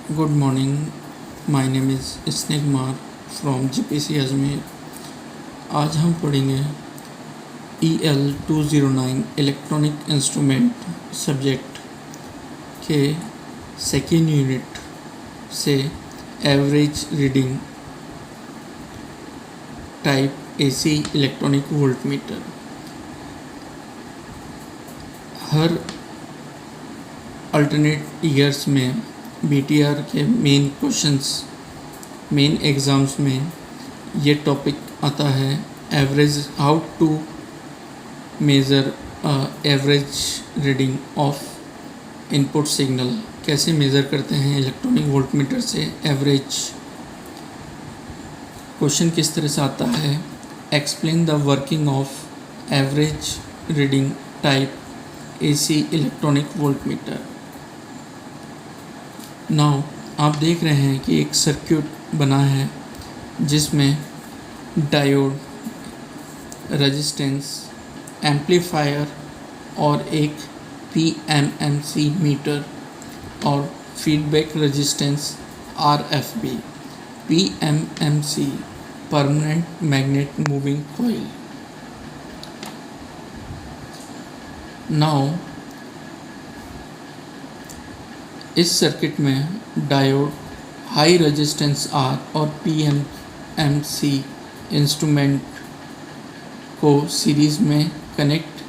Good morning. My name is स्नेह Kumar from GPC Ajmer. आज हम पढ़ेंगे EL 209 इलेक्ट्रॉनिक इंस्ट्रूमेंट सब्जेक्ट के सेकेंड यूनिट से average reading type AC electronic voltmeter. हर अल्टरनेट ईयर्स में बीटीआर के मेन एग्ज़ाम्स में ये टॉपिक आता है, average how to measure average reading of input signal. कैसे मेज़र करते हैं इलेक्ट्रॉनिक वोल्टमीटर से एवरेज। क्वेश्चन किस तरह से आता है, explain the working of average reading type AC electronic voltmeter. Now आप देख रहे हैं कि एक सर्किट बना है जिसमें डायोड, रेजिस्टेंस, एम्पलीफायर और एक पीएमएमसी मीटर और feedback resistance RFB. PMMC permanent magnet moving coil. Now इस सर्किट में डायोड, हाई रेजिस्टेंस आर और पीएमएमसी इंस्ट्रूमेंट को सीरीज़ में कनेक्ट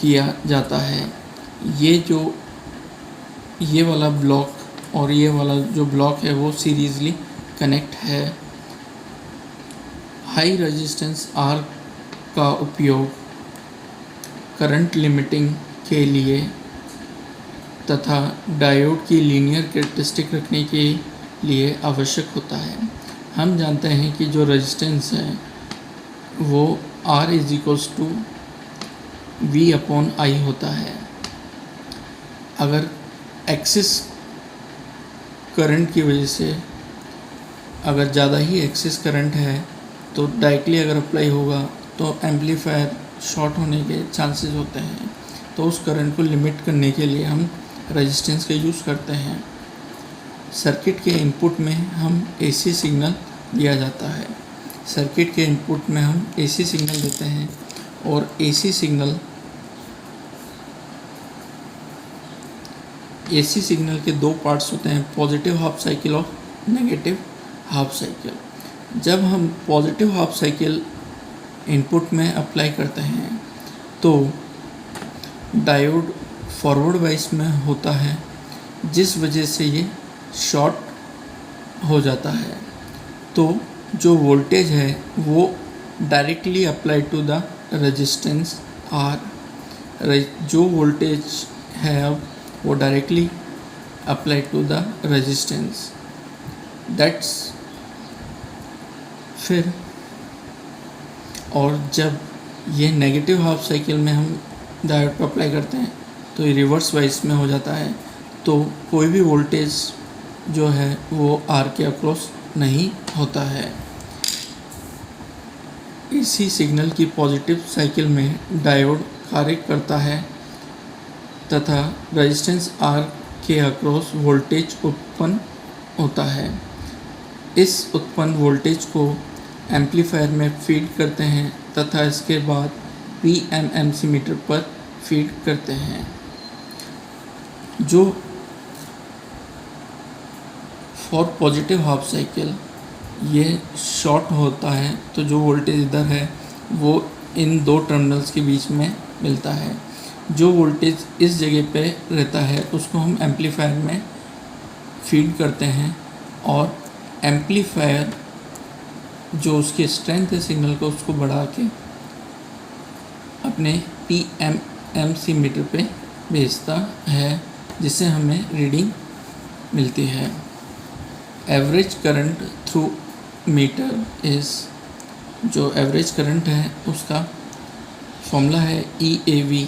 किया जाता है। ये वाला ब्लॉक और ये वाला जो ब्लॉक है वो सीरीजली कनेक्ट है। हाई रेजिस्टेंस आर का उपयोग करंट लिमिटिंग के लिए तथा डायोड की लीनियर कैरेक्टरिस्टिक रखने के लिए आवश्यक होता है। हम जानते हैं कि जो रेजिस्टेंस है वो R = V/I होता है। अगर एक्सिस करंट की वजह से अगर ज़्यादा ही एक्सिस करंट है तो डायरेक्टली अगर अप्लाई होगा तो एम्पलीफायर शॉर्ट होने के चांसेस होते हैं। तो उस करंट को लिमिट करने के लिए हम रेजिस्टेंस का यूज़ करते हैं। सर्किट के इनपुट में हम एसी सिग्नल दिया जाता है। सर्किट के इनपुट में हम एसी सिग्नल देते हैं और एसी सिग्नल के दो पार्ट्स होते हैं, पॉजिटिव हाफ साइकिल और नेगेटिव हाफ साइकिल। जब हम पॉजिटिव हाफ साइकिल इनपुट में अप्लाई करते हैं तो डायोड फॉरवर्ड वाइज में होता है, जिस वजह से ये शॉर्ट हो जाता है। तो जो वोल्टेज है वो directly apply to the resistance R. जो वोल्टेज है अब वो directly apply to the resistance that's. फिर और जब ये नेगेटिव हाफ साइकिल में हम डायोड पर अप्लाई करते हैं तो ये रिवर्स वाइज में हो जाता है। तो कोई भी वोल्टेज जो है वो आर के अक्रॉस नहीं होता है। इसी सिग्नल की पॉजिटिव साइकिल में डायोड कार्य करता है तथा रेजिस्टेंस आर के अक्रॉस वोल्टेज उत्पन्न होता है। इस उत्पन्न वोल्टेज को एम्पलीफायर में फीड करते हैं तथा इसके बाद पीएमएमसी मीटर पर फीड करते हैं। जो फॉर पॉजिटिव हाफ साइकिल ये शॉर्ट होता है तो जो वोल्टेज इधर है वो इन दो टर्मिनल्स के बीच में मिलता है। जो वोल्टेज इस जगह पे रहता है उसको हम एम्पलीफायर में फीड करते हैं और एम्पलीफायर जो उसकी स्ट्रेंथ है सिग्नल को उसको बढ़ा के अपने पीएमएमसी मीटर पे भेजता है, जिससे हमें रीडिंग मिलती है। Average current through meter is, जो एवरेज करंट है उसका फॉर्मूला है EAV,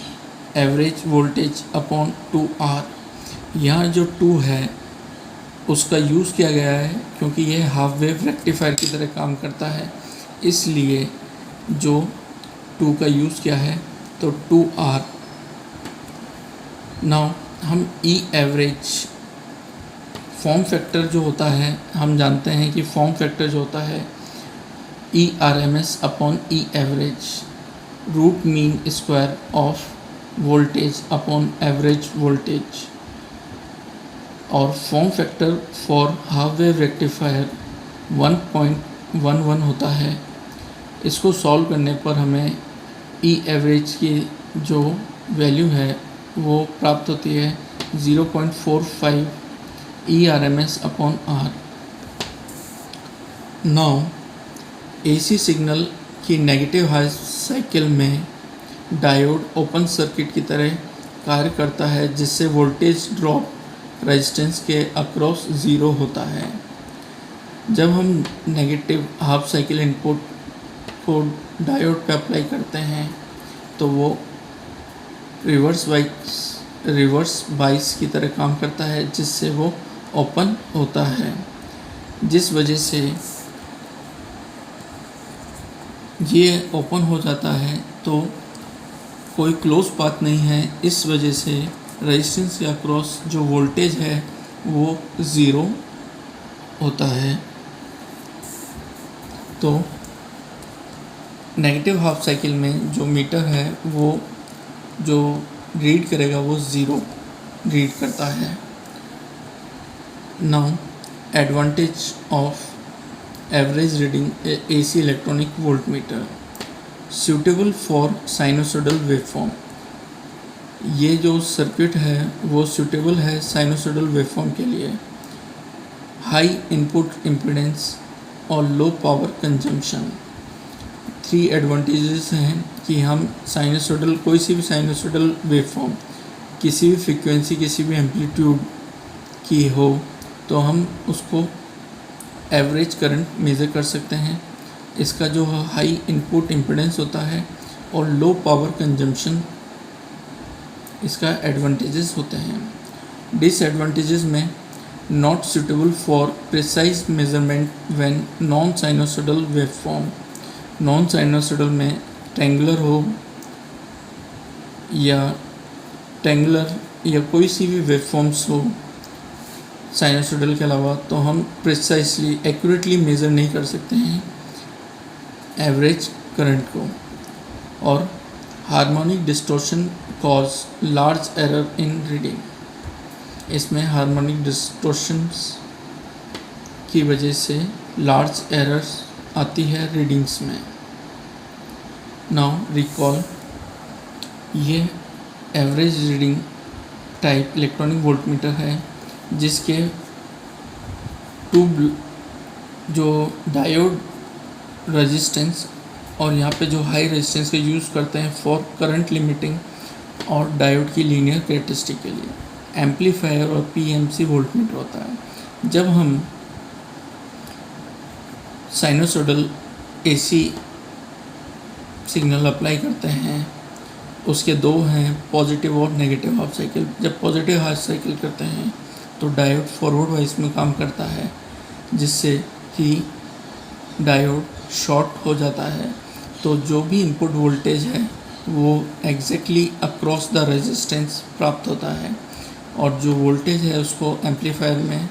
average voltage upon 2R। यहाँ जो 2 है उसका यूज़ किया गया है क्योंकि यह हाफ वेव रेक्टिफायर की तरह काम करता है, इसलिए जो 2 का यूज़ किया है तो 2R। नाउ हम ई एवरेज फॉर्म फैक्टर जो होता है, हम जानते हैं कि फॉर्म फैक्टर जो होता है ERMS upon E average, root mean square of voltage upon average voltage. और form factor for half wave rectifier 1.11 होता है। इसको सॉल्व करने पर हमें E एवरेज की जो वैल्यू है वो प्राप्त होती है 0.45 ERMS upon R। Now AC signal की नेगेटिव हाफ साइकिल में डायोड ओपन सर्किट की तरह कार्य करता है, जिससे वोल्टेज ड्रॉप रेजिस्टेंस के अक्रॉस ज़ीरो होता है। जब हम नेगेटिव हाफ साइकिल इनपुट को डायोड पे अप्लाई करते हैं तो वो रिवर्स बाइस की तरह काम करता है, जिससे वो ओपन होता है, जिस वजह से ये ओपन हो जाता है तो कोई क्लोज पाथ नहीं है। इस वजह से रेजिस्टेंस के अक्रॉस जो वोल्टेज है वो ज़ीरो होता है। तो नेगेटिव हाफ साइकिल में जो मीटर है वो जो रीड करेगा वो ज़ीरो रीड करता है। Now advantage of average reading AC electronic voltmeter, suitable for sinusoidal waveform. ये जो सर्किट है वो सूटेबल है साइनोसॉइडल वेवफॉर्म के लिए। हाई इनपुट इम्पीडेंस और लो पावर कंजम्पशन, 3 एडवांटेजेस हैं कि हम साइनोसॉइडल कोई सी भी साइनोसॉइडल वेवफॉर्म किसी भी फ्रीक्वेंसी किसी भी एम्पलीट्यूड की हो तो हम उसको एवरेज करंट मेज़र कर सकते हैं। इसका जो हाई इनपुट इम्पीडेंस होता है और लो पावर कंजम्पशन, इसका एडवांटेजेस होते हैं। डिसएडवांटेजेस में not suitable for precise measurement when non sinusoidal waveform. Non sinusoidal में ट्रेंगुलर हो या कोई सी भी वेवफॉर्म्स हो साइनोसॉइडल के अलावा, तो हम प्रिसाइसली एक्यूरेटली मेज़र नहीं कर सकते हैं एवरेज करंट को। और harmonic distortion cause large error in reading, इसमें हार्मोनिक डिस्टॉर्शंस की वजह से लार्ज एरर्स आती है रीडिंग्स में। नाउ रिकॉल, ये average reading type electronic voltmeter है जिसके जो डायोड रेजिस्टेंस और यहाँ पे जो हाई रेजिस्टेंस का यूज़ करते हैं फॉर करंट लिमिटिंग और डायोड की लीनियर कैरेक्टरिस्टिक के लिए। एम्पलीफायर और PMC वोल्टमीटर होता है। जब हम साइनोसॉइडल AC सिग्नल अप्लाई करते हैं, उसके दो हैं, पॉजिटिव और नेगेटिव हाफ साइकिल। जब पॉजिटिव हाफ साइकिल करते हैं तो डायोड फॉरवर्ड वाइज में काम करता है, जिससे कि डायोड शॉर्ट हो जाता है। तो जो भी इनपुट वोल्टेज है वो एग्जैक्टली अक्रॉस द रेजिस्टेंस प्राप्त होता है, और जो वोल्टेज है उसको एम्पलीफायर में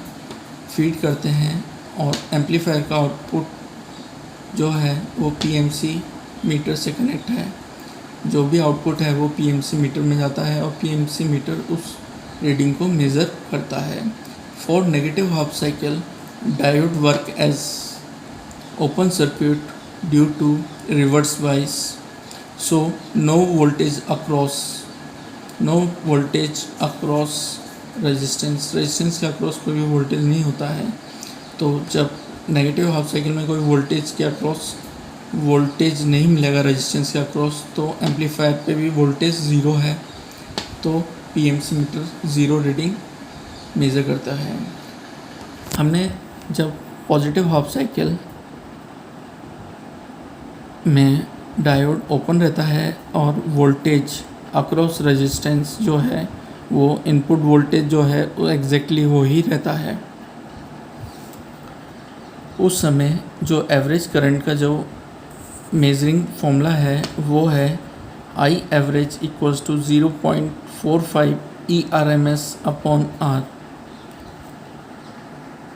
फीड करते हैं, और एम्पलीफायर का आउटपुट जो है वो PMC मीटर से कनेक्ट है। जो भी आउटपुट है वो PMC मीटर में जाता है और PMC मीटर उस रीडिंग को मेज़र करता है। For negative half cycle diode work as open circuit due to reverse bias, so no voltage across resistance के अक्रॉस कोई भी वोल्टेज नहीं होता है। तो जब नेगेटिव हाफ साइकिल में कोई वोल्टेज के अक्रॉस वोल्टेज नहीं मिलेगा रेजिस्टेंस के अक्रॉस, तो एम्पलीफायर पे भी वोल्टेज ज़ीरो है, तो PMC meter zero reading measure करता है। हमने जब पॉजिटिव हाफ साइकिल में डायोड ओपन रहता है और वोल्टेज अक्रॉस रेजिस्टेंस जो है वो इनपुट वोल्टेज जो है वो एग्जैक्टली वो ही रहता है, उस समय जो एवरेज करंट का जो मेजरिंग फॉर्मूला है वो है I average equals to 0.45 ERMS upon R।